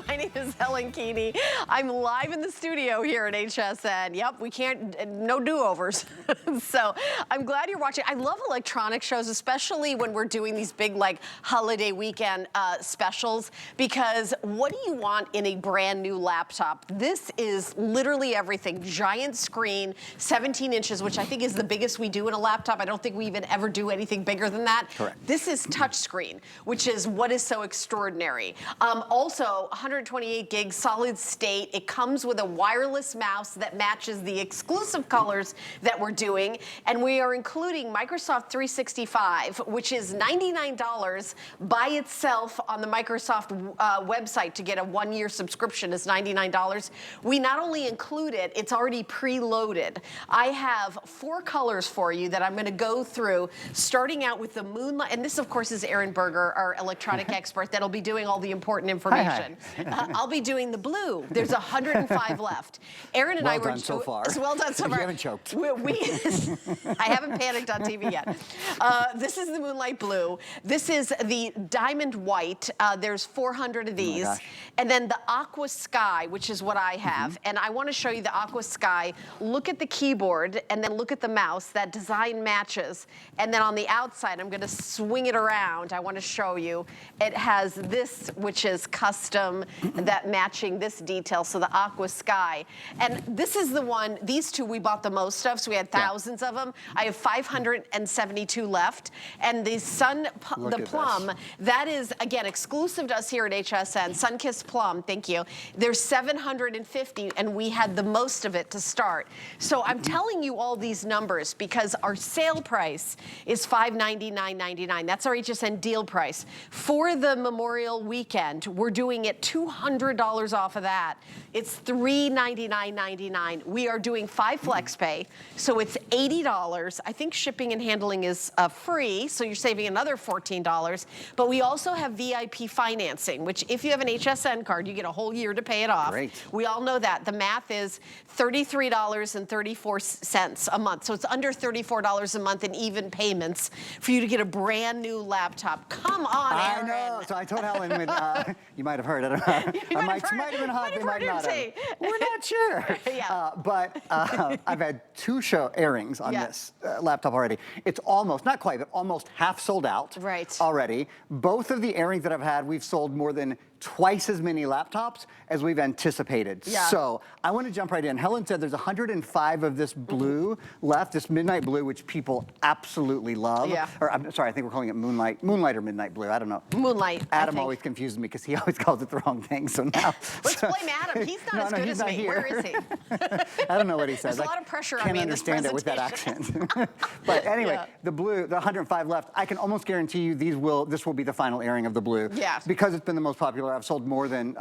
My name is Helen Keeney. I'm live in the studio here at HSN. Yep, we can't, no do-overs. So I'm glad you're watching. I love electronic shows, especially when we're doing these big like holiday weekend specials, because what do you want in a brand new laptop? This is literally everything. Giant screen, 17 inches, which I think is the biggest we do in a laptop. I don't think we even ever do anything bigger than that. Correct. This is touchscreen, which is what is so extraordinary. Also, 128 gigs, solid state. It comes with a wireless mouse that matches the exclusive colors that we're doing. And we are including Microsoft 365, which is $99 by itself on the Microsoft website. To get a 1-year subscription is $99. We not only include it, it's already preloaded. I have 4 colors for you that I'm gonna go through, starting out with the Moonlight. And this, of course, is Aaron Berger, our electronic expert, that'll be doing all the important information. Hi. I'll be doing the blue. There's 105 left. Aaron and I were— Well done so far. Well done so far. You haven't choked. I haven't panicked on TV yet. This is the Moonlight Blue. This is the Diamond White. There's 400 of these. Oh and then the Aqua Sky, which is what I have. And I want to show you the Aqua Sky. Look at the keyboard and then look at the mouse. That design matches. And then on the outside, I'm going to swing it around. I want to show you. It has this, which is custom, that matching this detail. So the Aqua Sky. And this is the one, these two we bought the most of, so we had thousands of them. I have 572 left. And the Plum, that is, again, exclusive to us here at HSN. Sunkissed Plum, thank you. There's 750, and we had the most of it to start. So I'm telling you all these numbers because our sale price is $599.99. That's our HSN deal price. For the Memorial Weekend, we're doing it $200 off of that. It's $399.99. We are doing 5 flex pay, so it's $80. I think shipping and handling is free, so you're saving another $14. But we also have VIP financing, which if you have an HSN card, you get a whole year to pay it off. Great. We all know that. The math is $33.34 a month. So it's under $34 a month in even payments for you to get a brand new laptop. Come on, Aaron. I know. So I told Helen, you might have heard. I don't know. Our mics might have been hot. They might not have. We're not sure. But I've had 2 show airings on this laptop already. It's almost, not quite, but almost half sold out already. Both of the airings that I've had, we've sold more than twice as many laptops as we've anticipated. So I want to jump right in. Helen said there's 105 of this blue left, this midnight blue, which people absolutely love. Or I'm sorry, I think we're calling it Moonlight or Midnight Blue. I don't know. Moonlight. Adam always confuses me because he always calls it the wrong thing. So now let's blame Adam. He's not as good as me. Here. Where is he? I don't know what he says. There's a lot of pressure on me in this can't understand it with that accent. But anyway, the blue, the 105 left, I can almost guarantee you this will be the final airing of the blue. Because it's been the most popular. I've sold more than,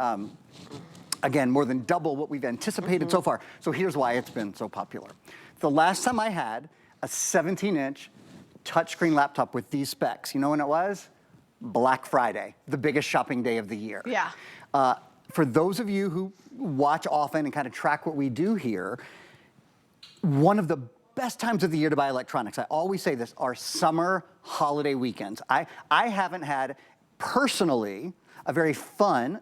again, more than double what we've anticipated so far. So here's why it's been so popular. The last time I had a 17-inch touchscreen laptop with these specs, you know when it was? Black Friday, the biggest shopping day of the year. For those of you who watch often and kind of track what we do here, one of the best times of the year to buy electronics, I always say this, are summer holiday weekends. I haven't had, personally, a very fun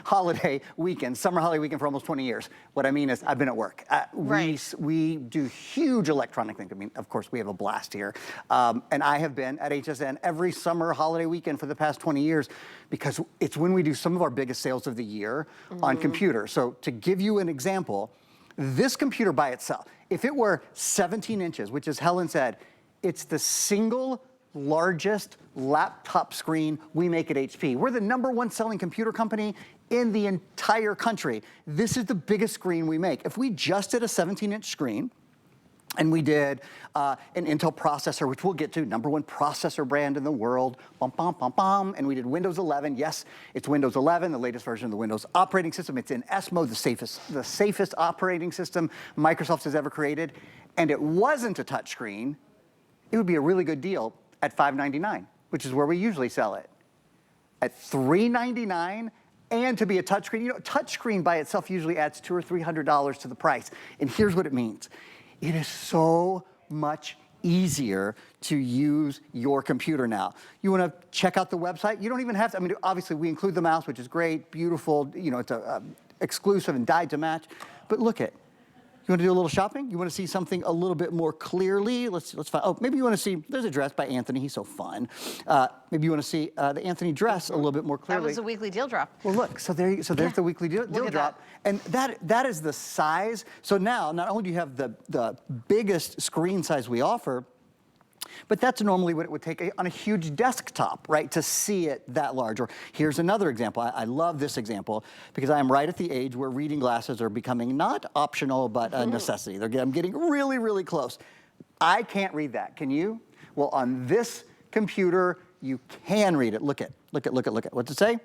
holiday weekend, summer holiday weekend for almost 20 years. What I mean is I've been at work. We do huge electronic things. I mean, of course, we have a blast here. And I have been at HSN every summer holiday weekend for the past 20 years because it's when we do some of our biggest sales of the year on computers. So to give you an example, this computer by itself, if it were 17 inches, which as Helen said, it's the single largest laptop screen we make at HP. We're the #1 selling computer company in the entire country. This is the biggest screen we make. If we just did a 17-inch screen, and we did an Intel processor, which we'll get to, #1 processor brand in the world, and we did Windows 11. Yes, it's Windows 11, the latest version of the Windows operating system. It's in S mode, the safest operating system Microsoft has ever created. And it wasn't a touchscreen, it would be a really good deal at $599, which is where we usually sell it. At $399, and to be a touchscreen, you know, touchscreen by itself usually adds $200 or $300 to the price. And here's what it means. It is so much easier to use your computer now. You want to check out the website? You don't even have to, I mean, obviously we include the mouse, which is great, beautiful, you know, it's a exclusive and dyed to match, but look at, you want to do a little shopping? You want to see something a little bit more clearly? Let's find, oh, maybe you want to see, there's a dress by Anthony, he's so fun. Maybe you want to see the Anthony dress a little bit more clearly. That was a weekly deal drop. Well, look, so there's the weekly deal drop. And that is the size. So now, not only do you have the biggest screen size we offer, but that's normally what it would take on a huge desktop, right, to see it that large. Or here's another example. I love this example because I am right at the age where reading glasses are becoming not optional, but a necessity. I'm getting really, really close. I can't read that. Can you? Well, on this computer, you can read it. Look at. What's it say?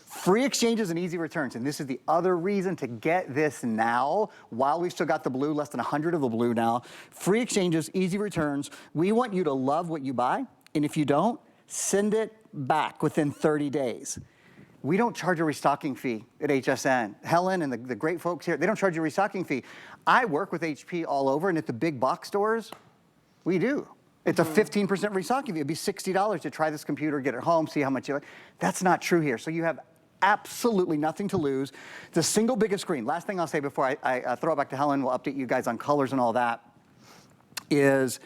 Free exchanges and easy returns. And this is the other reason to get this now, while we've still got the blue, less than 100 of the blue now. Free exchanges, easy returns. We want you to love what you buy. And if you don't, send it back within 30 days. We don't charge a restocking fee at HSN. Helen and the great folks here, they don't charge a restocking fee. I work with HP all over, and at the big box stores, we do. It's a 15% restocking fee. It'd be $60 to try this computer, get it home, see how much you like. That's not true here. So you have absolutely nothing to lose. The single biggest screen, last thing I'll say before I throw it back to Helen, we'll update you guys on colors and all that, is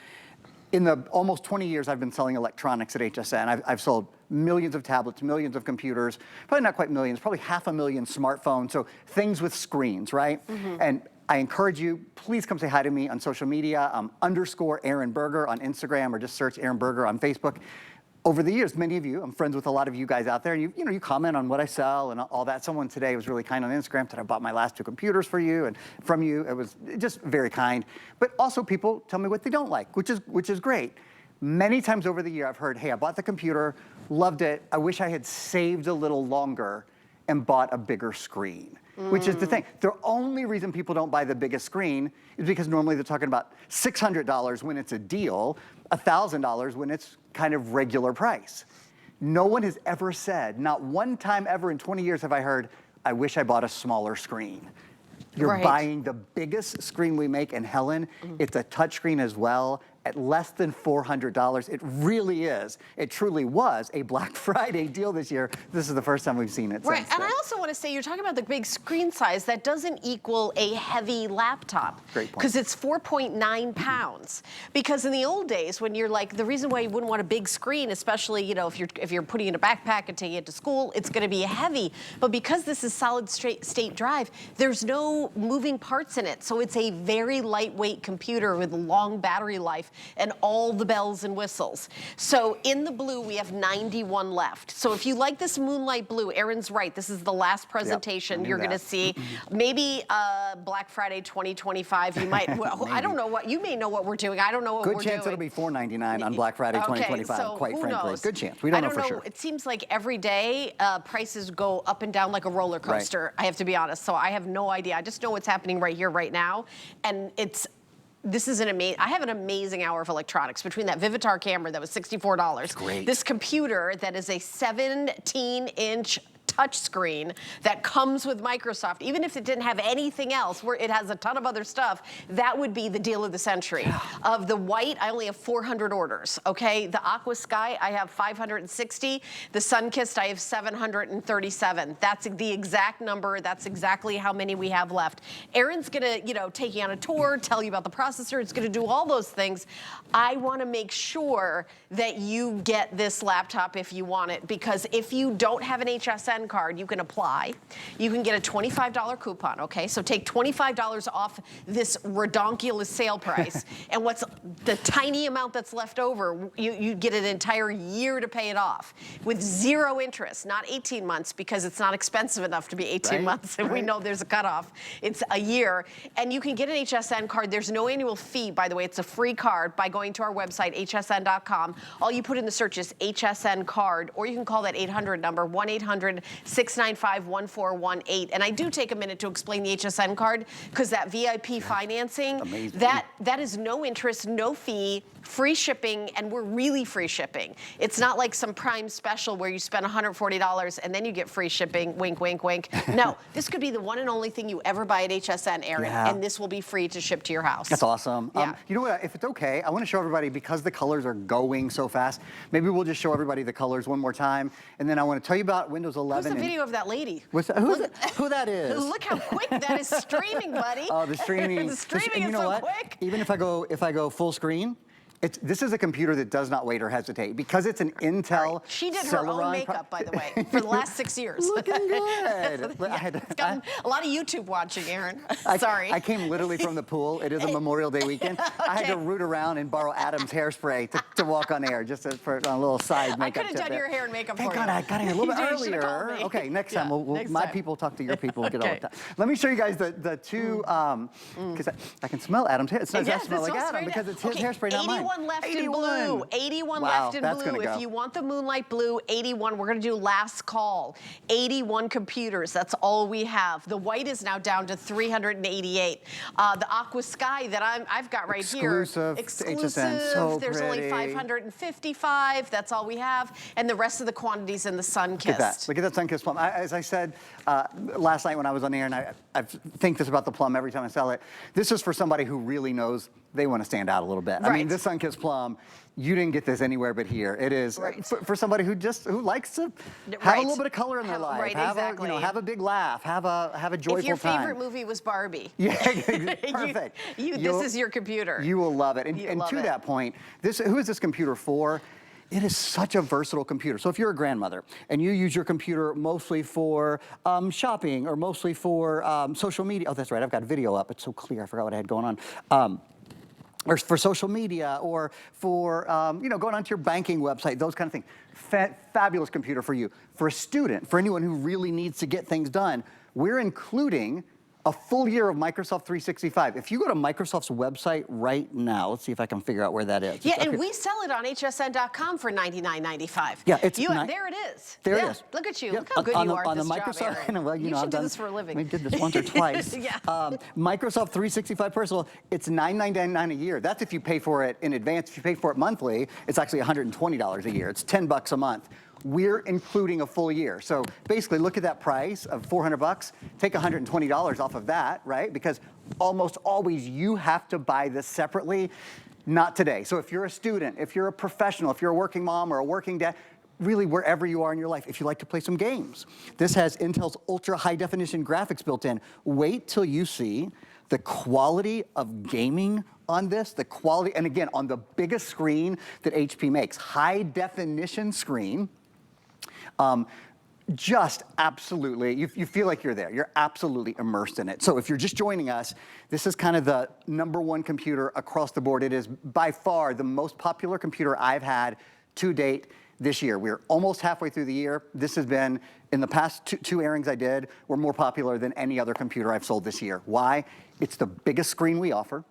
in the almost 20 years I've been selling electronics at HSN, I've sold millions of tablets, millions of computers, probably not quite millions, probably 500,000 smartphones, so things with screens, right? And I encourage you, please come say hi to me on social media, _ Aaron Berger on Instagram, or just search Aaron Berger on Facebook. Over the years, many of you, I'm friends with a lot of you guys out there, and you comment on what I sell and all that. Someone today was really kind on Instagram, said I bought my last 2 computers for you and from you. It was just very kind. But also people tell me what they don't like, which is great. Many times over the year, I've heard, hey, I bought the computer, loved it. I wish I had saved a little longer and bought a bigger screen. Which is the thing. The only reason people don't buy the biggest screen is because normally they're talking about $600 when it's a deal, $1,000 when it's kind of regular price. No one has ever said, not one time ever in 20 years have I heard, I wish I bought a smaller screen. You're buying the biggest screen we make, and Helen, it's a touchscreen as well, at less than $400. It really is. It truly was a Black Friday deal this year. This is the first time we've seen it. Right, and I also want to say, you're talking about the big screen size. That doesn't equal a heavy laptop. Great point. Because it's 4.9 pounds. Because in the old days, when you're like, the reason why you wouldn't want a big screen, especially, you know, if you're putting in a backpack and taking it to school, it's going to be heavy. But because this is solid state drive, there's no moving parts in it. So it's a very lightweight computer with long battery life and all the bells and whistles. So in the blue, we have 91 left. So if you like this moonlight blue, Aaron's right, this is the last presentation you're gonna see. Maybe Black Friday 2025, you might, well, I don't know what, you may know what we're doing. I don't know what we're doing. Good chance it'll be $4.99 on Black Friday 2025, so quite frankly. Knows? Good chance, we don't know for sure. It seems like every day prices go up and down like a roller coaster, I have to be honest. So I have no idea. I just know what's happening right here, right now. And this is I have an amazing hour of electronics between that Vivitar camera that was $64. It's great. This computer that is a 17-inch touchscreen that comes with Microsoft, even if it didn't have anything else, where it has a ton of other stuff, that would be the deal of the century. Yeah. Of the white, I only have 400 orders, okay? The Aqua Sky, I have 560. The Sunkissed, I have 737. That's the exact number. That's exactly how many we have left. Aaron's gonna, take you on a tour, tell you about the processor. It's gonna do all those things. I wanna make sure that you get this laptop if you want it, because if you don't have an HSN card, you can apply. You can get a $25 coupon, okay? So take $25 off this redonkulous sale price. And what's the tiny amount that's left over, you get an entire year to pay it off with 0 interest, not 18 months, because it's not expensive enough to be 18 months. And we know there's a cutoff. It's a year. And you can get an HSN card. There's no annual fee, by the way. It's a free card by going to our website, hsn.com. All you put in the search is HSN card, or you can call that 800 number, 1-800 695-1418. And I do take a minute to explain the HSN card, because that VIP financing, amazing. that is no interest, no fee, free shipping, and we're really free shipping. It's not like some Prime special where you spend $140 and then you get free shipping, wink, wink, wink. No, this could be the one and only thing you ever buy at HSN, Aaron, and this will be free to ship to your house. That's awesome. Yeah. You know what, if it's okay, I want to show everybody, because the colors are going so fast, maybe we'll just show everybody the colors one more time, and then I want to tell you about Windows 11. Who's the video of that lady? What's that? Who that is? Look how quick that is streaming, buddy. Oh, the streaming. The streaming and you is know so what? quick. Even if I go full screen, this is a computer that does not wait or hesitate, because it's an Intel She did Celeron her own makeup, by the way, for the last 6 years. Looking good. It's gotten a lot of YouTube watching, Aaron. Sorry. I came literally from the pool. It is a Memorial Day weekend. Okay. I had to root around and borrow Adam's hairspray to walk on air, just for a little side makeup. I could have done your hair and makeup Thank for God you. I got here a little bit You earlier. Okay, next time, next my time. people talk to your people and get all the time. Let me show you guys the two, because I can smell Adam's hair. It does not smell like Adam, because it's his hairspray, not mine. 81 left in blue. 81 left in blue. If you want the Moonlight Blue, 81. We're going to do last call. 81 computers. That's all we have. The white is now down to 388. The Aqua Sky that I've got right here. Exclusive. HSN. So There's pretty. only 555. That's all we have. And the rest of the quantities in the Sun-Kissed. Look at that. Look at that Sun-Kissed plum. As I said last night when I was on the air, and I think this about the plum every time I sell it, this is for somebody who really knows they want to stand out a little bit. Right. I mean, this Sun-Kissed plum, you didn't get this anywhere but here. It is for somebody who likes to have a little bit of color in their life. Right, have exactly. have a big laugh. Have a joyful time. If your favorite movie was Barbie. Yeah, perfect. This is your computer. You will love it. And to that point, who is this computer for? It is such a versatile computer. So if you're a grandmother and you use your computer mostly for shopping or mostly for social media. Oh, that's right. I've got video up. It's so clear. I forgot what I had going on. Or for social media, or for going onto your banking website, those kind of things. Fabulous computer for you. For a student, for anyone who really needs to get things done, we're including a full year of Microsoft 365. If you go to Microsoft's website right now, let's see if I can figure out where that is. Yeah, and we sell it on hsn.com for $99.95. Yeah, it's there it is. There it is. Look at you. Yep. Look how good you are on at the this Microsoft. job, Aaron. Well, you know, should do this for a living. We did this once or twice. Yeah. Microsoft 365 Personal, it's $9.99 a year. That's if you pay for it in advance. If you pay for it monthly, it's actually $120 a year. It's $10 a month. We're including a full year. So basically, look at that price of $400. Take $120 off of that, right? Because almost always you have to buy this separately. Not today. So if you're a student, if you're a professional, if you're a working mom or a working dad, really wherever you are in your life, if you like to play some games. This has Intel's ultra high definition graphics built in. Wait till you see the quality of gaming on this, the quality, and again, on the biggest screen that HP makes, high definition screen. Just absolutely, you feel like you're there. You're absolutely immersed in it. So if you're just joining us, this is kind of the #1 computer across the board. It is by far the most popular computer I've had to date this year. We're almost halfway through the year. This has been, in the past two airings I did, were more popular than any other computer I've sold this year. Why? It's the biggest screen we offer.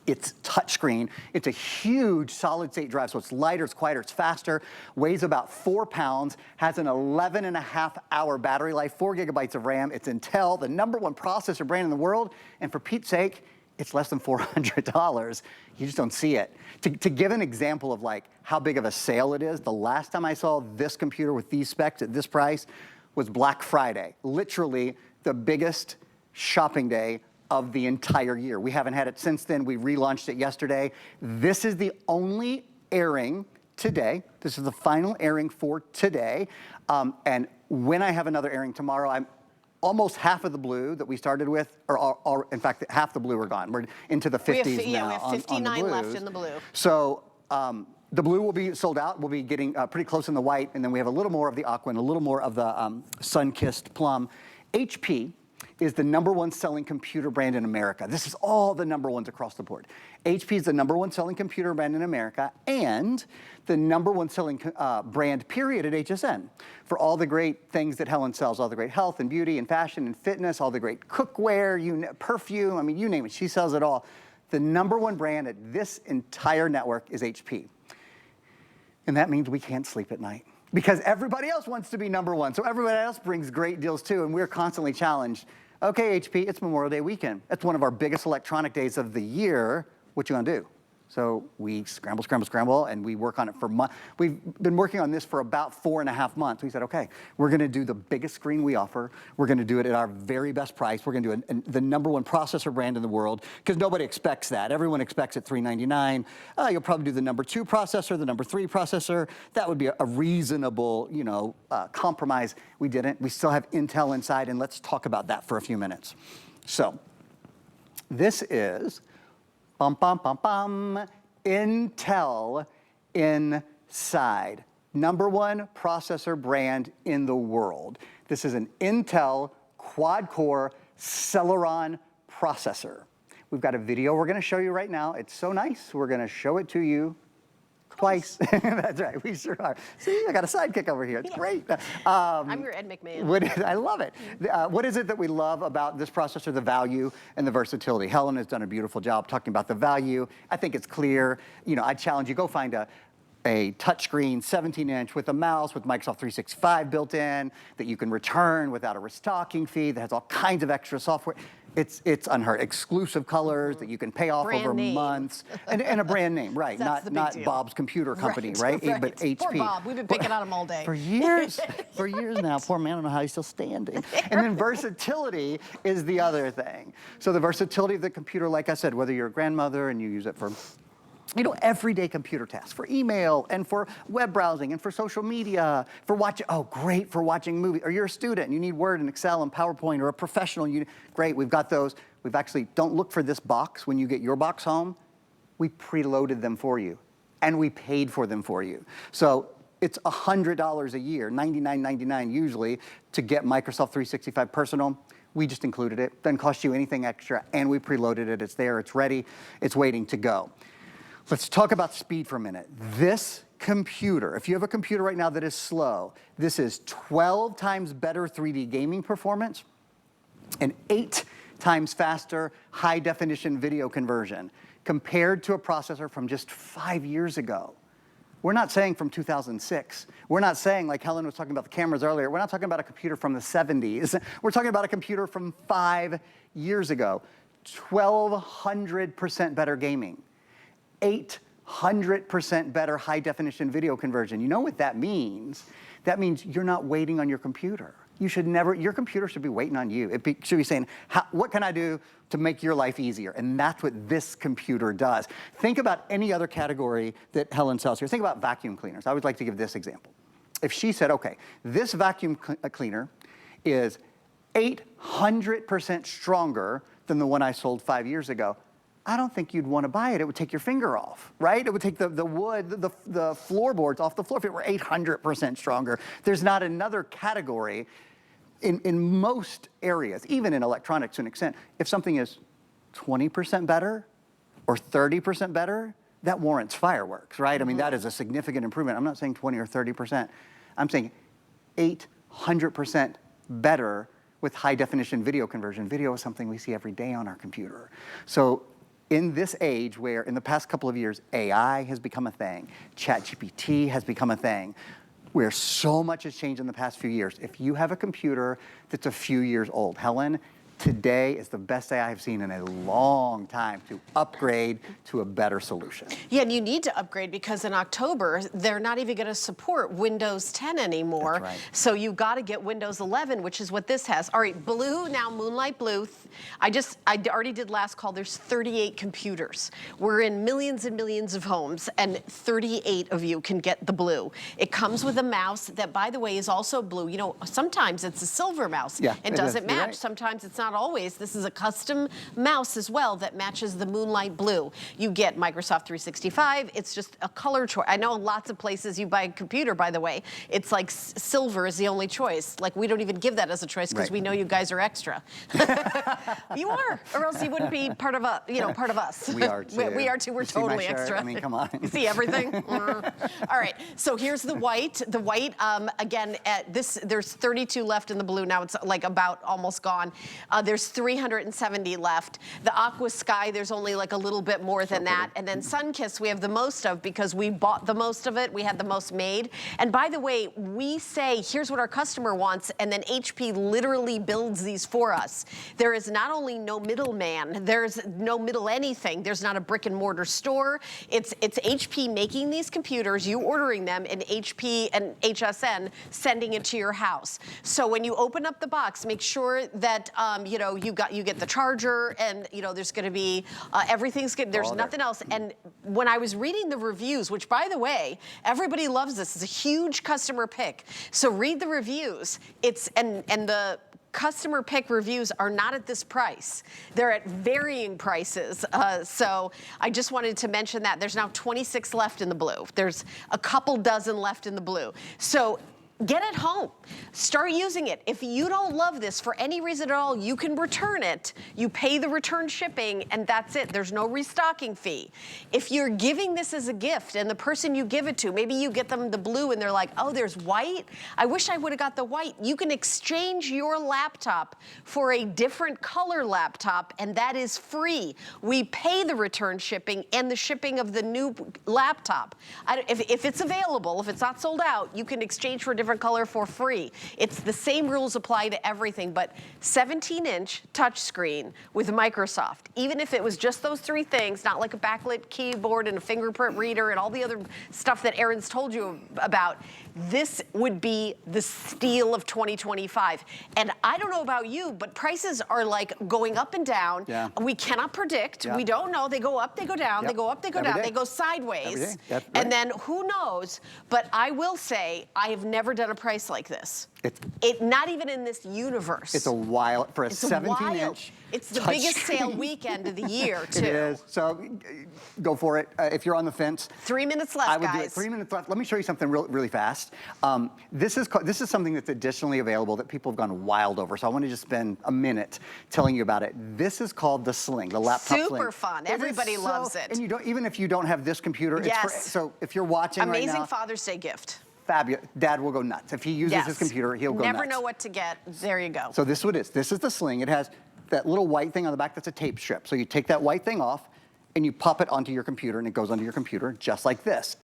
It's touchscreen. It's a huge solid state drive, so it's lighter, it's quieter, it's faster, weighs about 4 pounds, has an 11.5-hour battery life, 4 gigabytes of RAM. It's Intel, the #1 processor brand in the world, and for Pete's sake, it's less than $400. You just don't see it. To give an example of like how big of a sale it is, the last time I saw this computer with these specs at this price was Black Friday. Literally the biggest shopping day of the entire year. We haven't had it since then. We relaunched it yesterday. This is the only airing today. This is the final airing for today. And when I have another airing tomorrow, I'm almost half of the blue that we started with, or in fact, half the blue are gone. We're into the 50s now. We have 59 left in the blue. So the blue will be sold out. We'll be getting pretty close in the white, and then we have a little more of the aqua and a little more of the sun-kissed plum. HP is the #1 selling computer brand in America. This is all the #1s across the board. HP is the #1 selling computer brand in America and the #1 selling brand, period, at HSN. For all the great things that Helen sells, all the great health and beauty and fashion and fitness, all the great cookware, perfume, I mean, you name it, she sells it all. The #1 brand at this entire network is HP. And that means we can't sleep at night. because everybody else wants to be number one. So everybody else brings great deals too, and we're constantly challenged. Okay, HP, it's Memorial Day weekend. It's one of our biggest electronic days of the year. What you gonna do? So we scramble, and we work on it for months. We've been working on this for about 4.5 months. We said, okay, we're gonna do the biggest screen we offer. We're gonna do it at our very best price. We're gonna do the #1 processor brand in the world, because nobody expects that. Everyone expects at $399. You'll probably do the #2 processor, the #3 processor. That would be a reasonable, compromise. We didn't. We still have Intel inside, and let's talk about that for a few minutes. So this is Intel inside. #1 processor brand in the world. This is an Intel quad-core Celeron processor. We've got a video we're gonna show you right now. It's so nice, we're gonna show it to you twice. That's right, we sure are. See, I got a sidekick over here, it's great. I'm your Ed McMahon. I love it. What is it that we love about this processor? The value and the versatility. Helen has done a beautiful job talking about the value. I think it's clear. I challenge you, go find a touchscreen 17-inch with a mouse with Microsoft 365 built in that you can return without a restocking fee, that has all kinds of extra software. It's unheard. Exclusive colors that you can pay off over months. And a brand name, right. Not Bob's Computer Company, right? But HP. Poor Bob, we've been picking on him all day. For years, now. Poor man, I don't know how he's still standing. And then versatility is the other thing. So the versatility of the computer, like I said, whether you're a grandmother and you use it for everyday computer tasks, for email and for web browsing and for social media, for watching, great for watching movies. Or you're a student and you need Word and Excel and PowerPoint, or a professional, great, we've got those. We've actually, don't look for this box when you get your box home. We preloaded them for you and we paid for them for you. So it's $100 a year, $99.99 usually, to get Microsoft 365 Personal. We just included it, doesn't cost you anything extra, and we preloaded it. It's there, it's ready, it's waiting to go. Let's talk about speed for a minute. This computer, if you have a computer right now that is slow, this is 12 times better 3D gaming performance and 8 times faster high-definition video conversion compared to a processor from just 5 years ago. We're not saying from 2006. We're not saying, like Helen was talking about the cameras earlier, we're not talking about a computer from the 70s. We're talking about a computer from 5 years ago. 1,200% better gaming. 800% better high-definition video conversion. You know what that means? That means you're not waiting on your computer. You should never, your computer should be waiting on you. It should be saying, what can I do to make your life easier? And that's what this computer does. Think about any other category that Helen sells here. Think about vacuum cleaners. I would like to give this example. If she said, okay, this vacuum cleaner is 800% stronger than the one I sold 5 years ago, I don't think you'd want to buy it. It would take your finger off, right? It would take the wood, the floorboards off the floor if it were 800% stronger. There's not another category in most areas, even in electronics to an extent. If something is 20% better or 30% better, that warrants fireworks, right? I mean, that is a significant improvement. I'm not saying 20 or 30%. I'm saying 800% better with high definition video conversion. Video is something we see every day on our computer. So in this age where in the past couple of years, AI has become a thing, ChatGPT has become a thing, where so much has changed in the past few years. If you have a computer that's a few years old, Helen, today is the best day I have seen in a long time to upgrade to a better solution. Yeah, and you need to upgrade because in October, they're not even going to support Windows 10 anymore. That's right. So you've got to get Windows 11, which is what this has. All right, Blue, now Moonlight Blue. I already did last call. There's 38 computers. We're in millions and millions of homes, and 38 of you can get the Blue. It comes with a mouse that, by the way, is also blue. You know, sometimes it's a silver mouse. Yeah, it doesn't match. Right. Sometimes it's not always. This is a custom mouse as well that matches the Moonlight Blue. You get Microsoft 365. It's just a color choice. I know lots of places you buy a computer, by the way, it's like silver is the only choice. Like we don't even give that as a choice because we know you guys are extra. You are, or else you wouldn't be part of part of us. We are too. We are too. We're totally extra. I mean, come on. You see everything? All right. So here's the white. The white, again, there's 32 left in the blue. Now it's like about almost gone. There's 370 left. The Aqua Sky, there's only like a little bit more than that. And then Sunkiss, we have the most of because we bought the most of it. We had the most made. And by the way, we say, here's what our customer wants, and then HP literally builds these for us. There is not only no middleman, there's no middle anything. There's not a brick and mortar store. It's HP making these computers, you ordering them, and HP and HSN sending it to your house. So when you open up the box, make sure that you know, you get the charger, and you know there's going to be everything's good. There's nothing else. And when I was reading the reviews, which by the way, everybody loves this. It's a huge customer pick. So read the reviews. And the customer pick reviews are not at this price. They're at varying prices. So I just wanted to mention that. There's now 26 left in the blue. There's a couple dozen left in the blue. So get it home. Start using it. If you don't love this for any reason at all, you can return it. You pay the return shipping, and that's it. There's no restocking fee. If you're giving this as a gift, and the person you give it to, maybe you get them the blue, and they're like, oh, there's white? I wish I would have got the white. You can exchange your laptop for a different color laptop, and that is free. We pay the return shipping and the shipping of the new laptop. If it's available, if it's not sold out, you can exchange for a different color for free. It's the same rules apply to everything, but 17-inch touchscreen with Microsoft. Even if it was just those three things, not like a backlit keyboard and a fingerprint reader and all the other stuff that Aaron's told you about, this would be the steal of 2025. And I don't know about you, but prices are like going up and down. Yeah. We cannot predict. Yeah. We don't know. They go up, they go down, they go up, they go down, they go sideways. Right. And then who knows? But I will say, I have never done a price like this. Not even in this universe. It's a wild, for a 17-inch. It's the biggest sale weekend of the year, too. It is. So go for it. If you're on the fence. 3 minutes left, I would guys. do it. 3 minutes left. Let me show you something really fast. This is something that's additionally available that people have gone wild over. So I want to just spend a minute telling you about it. This is called the Sling, the laptop Sling. Super fun. Everybody loves it. And you don't, even if you don't have this computer, yes. So if you're watching right now. Amazing Father's Day gift. Fabulous. Dad will go nuts. If he uses his computer, he'll go nuts. Never know what to get. There you go. So this is what it is. This is the Sling. It has that little white thing on the back that's a tape strip. So you take that white thing off, and you pop it onto your computer, and it goes onto your computer just like this.